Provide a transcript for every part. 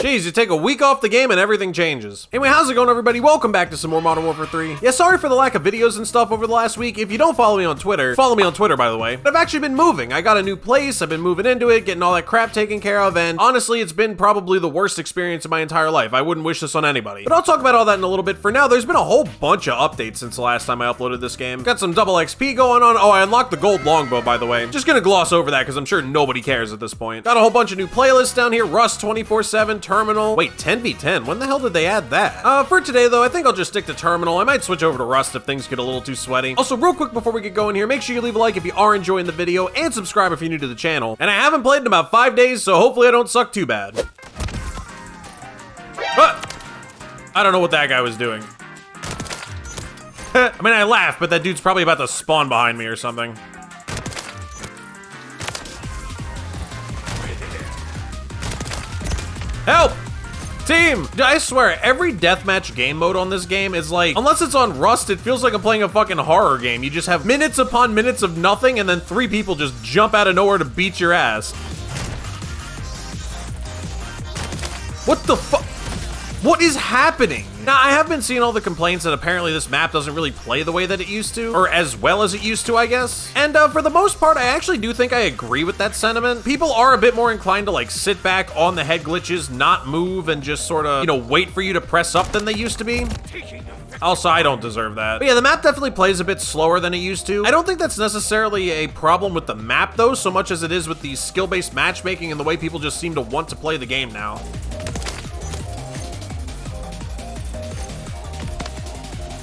Jeez, you take a week off the game and everything changes. Anyway, how's it going, everybody? Welcome back to some more Modern Warfare 3. Yeah, sorry for the lack of videos and stuff over the last week. If you don't follow me on Twitter, follow me on Twitter, by the way. But I've actually been moving. I got a new place, I've been moving into it, getting all that crap taken care of, and honestly, it's been probably the worst experience of my entire life. I wouldn't wish this on anybody. But I'll talk about all that in a little bit. For now, there's been a whole bunch of updates since the last time I uploaded this game. Got some double XP going on. Oh, I unlocked the gold longbow, by the way. Just gonna gloss over that because I'm sure nobody cares at this point. Got a whole bunch of new playlists down here. Rust 24/7, Terminal. Wait, 10v10? When the hell did they add that? For today, though, I think I'll just stick to Terminal. I might switch over to Rust if things get a little too sweaty. Also, real quick before we get going here, make sure you leave a like if you are enjoying the video, and subscribe if you're new to the channel. And I haven't played in about 5 days, so hopefully I don't suck too bad. I don't know what that guy was doing. I mean, I laughed, but that dude's probably about to spawn behind me or something. Help! Team! I swear, every deathmatch game mode on this game is like, unless it's on Rust, it feels like I'm playing a fucking horror game. You just have minutes upon minutes of nothing, and then 3 people just jump out of nowhere to beat your ass. What the fuck? What is happening? Now, I have been seeing all the complaints that apparently this map doesn't really play the way that it used to, or as well as it used to, I guess. And for the most part, I actually do think I agree with that sentiment. People are a bit more inclined to like sit back on the head glitches, not move, and just sort of, you know, wait for you to press up than they used to be. Also, I don't deserve that. But yeah, the map definitely plays a bit slower than it used to. I don't think that's necessarily a problem with the map though, so much as it is with the skill-based matchmaking and the way people just seem to want to play the game now.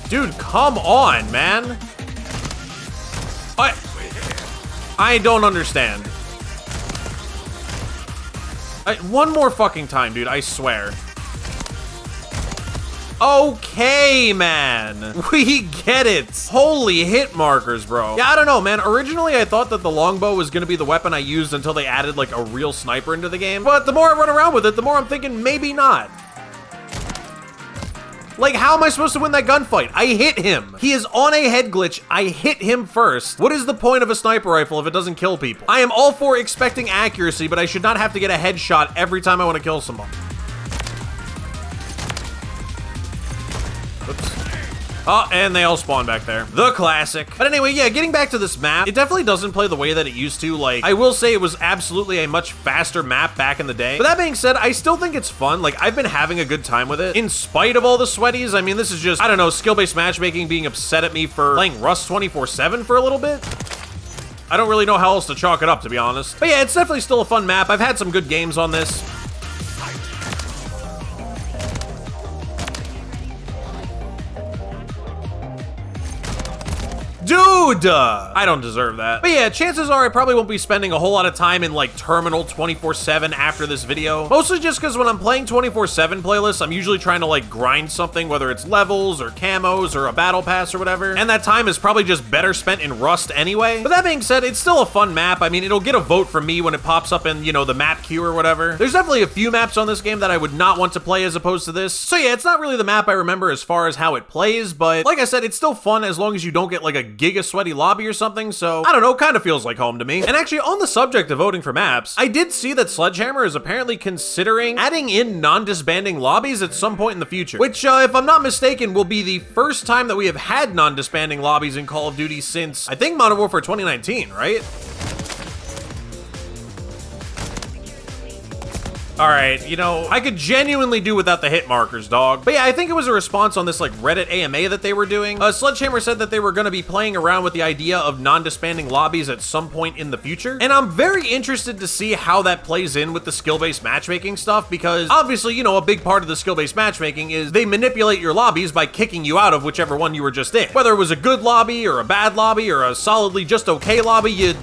Dude, come on, man. I don't understand. One more fucking time, dude, I swear. Okay, man. We get it. Holy hit markers, bro. Yeah, I don't know, man. Originally, I thought that the longbow was gonna be the weapon I used until they added like a real sniper into the game. But the more I run around with it, the more I'm thinking maybe not. Like, how am I supposed to win that gunfight? I hit him. He is on a head glitch. I hit him first. What is the point of a sniper rifle if it doesn't kill people? I am all for expecting accuracy, but I should not have to get a headshot every time I want to kill someone. Oops. Oh, and they all spawn back there. The classic. But anyway, yeah, getting back to this map, it definitely doesn't play the way that it used to. Like, I will say it was absolutely a much faster map back in the day. But that being said, I still think it's fun. Like, I've been having a good time with it. In spite of all the sweaties, I mean, this is just, I don't know, skill-based matchmaking being upset at me for playing Rust 24/7 for a little bit. I don't really know how else to chalk it up, to be honest. But yeah, it's definitely still a fun map. I've had some good games on this. Dude! I don't deserve that. But yeah, chances are I probably won't be spending a whole lot of time in like Terminal 24/7 after this video. Mostly just because when I'm playing 24/7 playlists, I'm usually trying to like grind something, whether it's levels or camos or a battle pass or whatever. And that time is probably just better spent in Rust anyway. But that being said, it's still a fun map. I mean, it'll get a vote from me when it pops up in, you know, the map queue or whatever. There's definitely a few maps on this game that I would not want to play as opposed to this. So yeah, it's not really the map I remember as far as how it plays, but like I said, it's still fun as long as you don't get like a giga sweaty lobby or something, so I don't know, kind of feels like home to me. And actually, on the subject of voting for maps, I did see that Sledgehammer is apparently considering adding in non-disbanding lobbies at some point in the future, which, if I'm not mistaken, will be the first time that we have had non-disbanding lobbies in Call of Duty since, I think, Modern Warfare 2019, right? All right, you know, I could genuinely do without the hit markers, dog. But yeah, I think it was a response on this like Reddit AMA that they were doing. Sledgehammer said that they were gonna be playing around with the idea of non-disbanding lobbies at some point in the future. And I'm very interested to see how that plays in with the skill-based matchmaking stuff, because obviously, you know, a big part of the skill-based matchmaking is they manipulate your lobbies by kicking you out of whichever one you were just in. Whether it was a good lobby or a bad lobby or a solidly just okay lobby,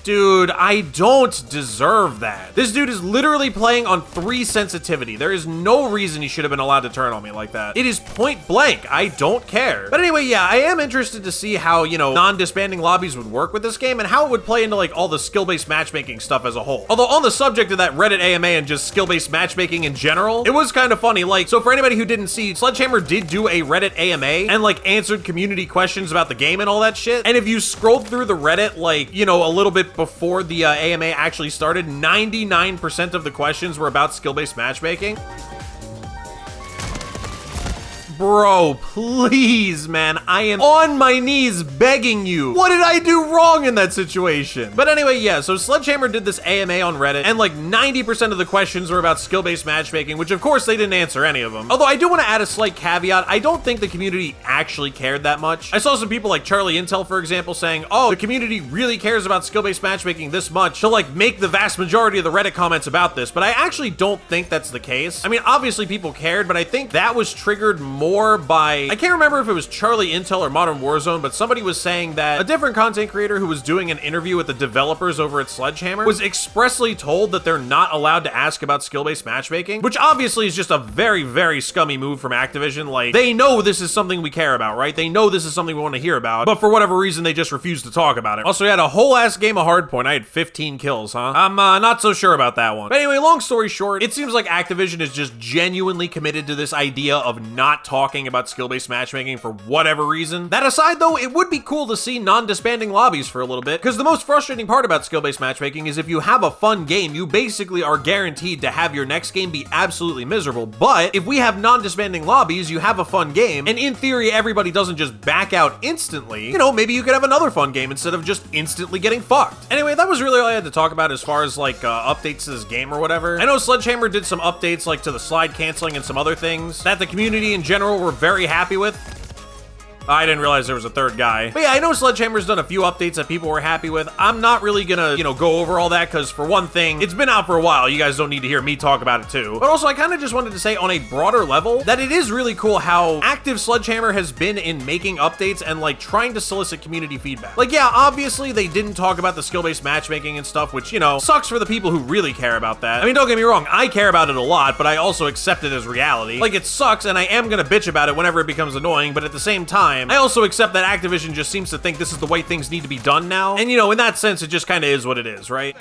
Dude, I don't deserve that. This dude is literally playing on 3 sensitivity. There is no reason he should have been allowed to turn on me like that. It is point blank. I don't care. But anyway, yeah, I am interested to see how, you know, non-disbanding lobbies would work with this game and how it would play into like all the skill-based matchmaking stuff as a whole. Although on the subject of that Reddit AMA and just skill-based matchmaking in general, it was kind of funny. Like, so for anybody who didn't see, Sledgehammer did do a Reddit AMA and like answered community questions about the game and all that shit. And if you scrolled through the Reddit, like, you know, a little bit before the AMA actually started, 99% of the questions were about skill-based matchmaking. Bro, please, man, I am on my knees begging you. What did I do wrong in that situation? But anyway, yeah, so Sledgehammer did this AMA on Reddit, and like 90% of the questions were about skill-based matchmaking, which of course they didn't answer any of them. Although I do want to add a slight caveat, I don't think the community actually cared that much. I saw some people like Charlie Intel, for example, saying, oh, the community really cares about skill-based matchmaking this much to like make the vast majority of the Reddit comments about this, but I actually don't think that's the case. I mean, obviously people cared, but I think that was triggered more by, I can't remember if it was Charlie Intel or Modern Warzone, but somebody was saying that a different content creator who was doing an interview with the developers over at Sledgehammer was expressly told that they're not allowed to ask about skill-based matchmaking, which obviously is just a very, very scummy move from Activision. Like, they know this is something we care about, right? They know this is something we want to hear about, but for whatever reason, they just refuse to talk about it. Also, we had a whole ass game of Hardpoint. I had 15 kills, huh? I'm not so sure about that one. But anyway, long story short, it seems like Activision is just genuinely committed to this idea of not talking about skill-based matchmaking for whatever reason. That aside, though, it would be cool to see non-disbanding lobbies for a little bit, because the most frustrating part about skill-based matchmaking is if you have a fun game, you basically are guaranteed to have your next game be absolutely miserable. But if we have non-disbanding lobbies, you have a fun game, and in theory, everybody doesn't just back out instantly. You know, maybe you could have another fun game instead of just instantly getting fucked. Anyway, that was really all I had to talk about as far as like updates to this game or whatever. I know Sledgehammer did some updates like to the slide canceling and some other things that the community in general were very happy with. I didn't realize there was a third guy. But yeah, I know Sledgehammer's done a few updates that people were happy with. I'm not really gonna, go over all that, because for one thing, it's been out for a while. You guys don't need to hear me talk about it too. But also, I kind of just wanted to say on a broader level that it is really cool how active Sledgehammer has been in making updates and like trying to solicit community feedback. Like, yeah, obviously they didn't talk about the skill-based matchmaking and stuff, which, sucks for the people who really care about that. I mean, don't get me wrong, I care about it a lot, but I also accept it as reality. Like, it sucks, and I am gonna bitch about it whenever it becomes annoying, but at the same time, I also accept that Activision just seems to think this is the way things need to be done now. And, in that sense, it just kind of is what it is, right?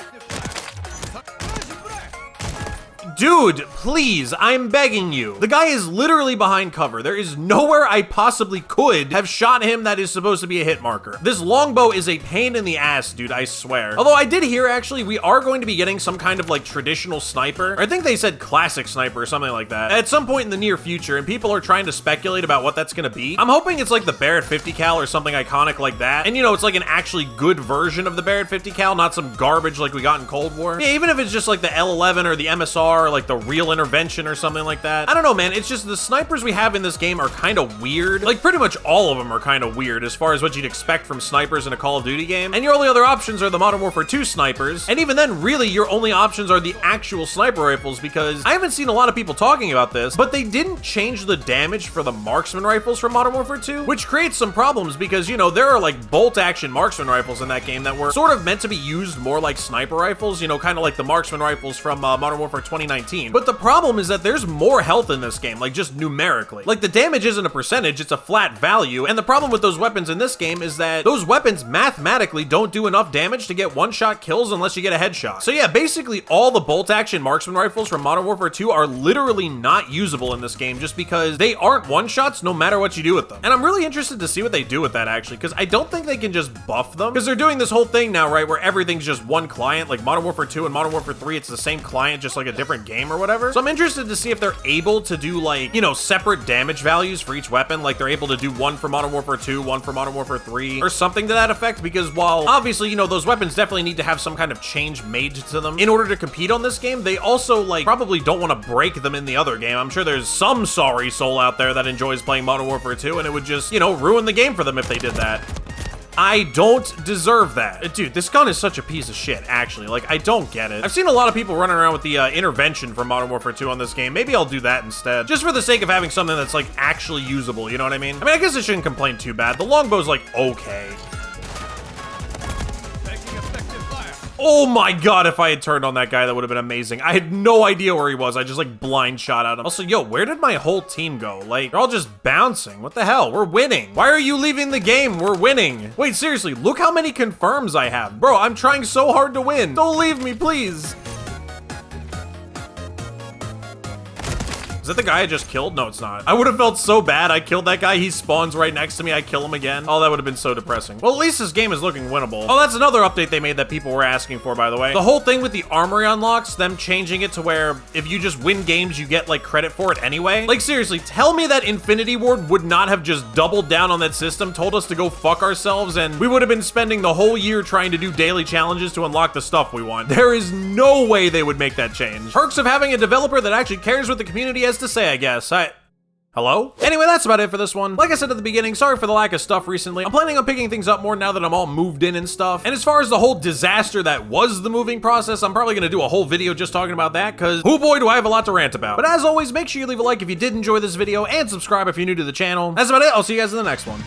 Dude, please, I'm begging you. The guy is literally behind cover. There is nowhere I possibly could have shot him that is supposed to be a hit marker. This longbow is a pain in the ass, dude, I swear. Although I did hear, actually, we are going to be getting some kind of, like, traditional sniper. Or I think they said classic sniper or something like that at some point in the near future, and people are trying to speculate about what that's gonna be. I'm hoping it's like the Barrett 50 cal or something iconic like that. And, it's like an actually good version of the Barrett 50 cal, not some garbage like we got in Cold War. Yeah, even if it's just like the L11 or the MSR, or like the real intervention or something like that. I don't know, man. It's just the snipers we have in this game are kind of weird. Like, pretty much all of them are kind of weird as far as what you'd expect from snipers in a Call of Duty game. And your only other options are the Modern Warfare 2 snipers. And even then, really, your only options are the actual sniper rifles, because I haven't seen a lot of people talking about this, but they didn't change the damage for the marksman rifles from Modern Warfare 2, which creates some problems because, there are like bolt action marksman rifles in that game that were sort of meant to be used more like sniper rifles, kind of like the marksman rifles from Modern Warfare 2019. But the problem is that there's more health in this game, like just numerically. Like, the damage isn't a percentage, it's a flat value, and the problem with those weapons in this game is that those weapons mathematically don't do enough damage to get one-shot kills unless you get a headshot. So yeah, basically all the bolt-action marksman rifles from Modern Warfare 2 are literally not usable in this game just because they aren't one-shots no matter what you do with them. And I'm really interested to see what they do with that, actually, because I don't think they can just buff them, because they're doing this whole thing now, right, where everything's just one client, like Modern Warfare 2 and Modern Warfare 3, it's the same client, just like a different game or whatever. So I'm interested to see if they're able to do, like, separate damage values for each weapon, like they're able to do one for Modern Warfare 2, one for Modern Warfare 3, or something to that effect, because while obviously, those weapons definitely need to have some kind of change made to them in order to compete on this game, they also, like, probably don't want to break them in the other game. I'm sure there's some sorry soul out there that enjoys playing Modern Warfare 2, and it would just, ruin the game for them if they did that. I don't deserve that. Dude, this gun is such a piece of shit, actually. Like, I don't get it. I've seen a lot of people running around with the intervention from Modern Warfare 2 on this game. Maybe I'll do that instead, just for the sake of having something that's, like, actually usable, you know what I mean? I guess I shouldn't complain too bad. The longbow's, like, okay. Oh my god, if I had turned on that guy, that would have been amazing. I had no idea where he was. I just, like, blind shot at him. Also, yo, where did my whole team go? Like, they're all just bouncing. What the hell? We're winning. Why are you leaving the game? We're winning. Wait, seriously, look how many confirms I have. Bro, I'm trying so hard to win. Don't leave me, please. Is that the guy I just killed? No, it's not. I would have felt so bad. I killed that guy. He spawns right next to me. I kill him again. Oh, that would have been so depressing. Well, at least this game is looking winnable. Oh, that's another update they made that people were asking for, by the way. The whole thing with the armory unlocks, them changing it to where if you just win games, you get like credit for it anyway. Like seriously, tell me that Infinity Ward would not have just doubled down on that system, told us to go fuck ourselves, and we would have been spending the whole year trying to do daily challenges to unlock the stuff we want. There is no way they would make that change. Perks of having a developer that actually cares what the community has to say, I guess. Hello? Anyway, that's about it for this one. Like I said at the beginning, sorry for the lack of stuff recently. I'm planning on picking things up more now that I'm all moved in and stuff. And as far as the whole disaster that was the moving process, I'm probably gonna do a whole video just talking about that, because oh boy, do I have a lot to rant about. But as always, make sure you leave a like if you did enjoy this video, and subscribe if you're new to the channel. That's about it. I'll see you guys in the next one.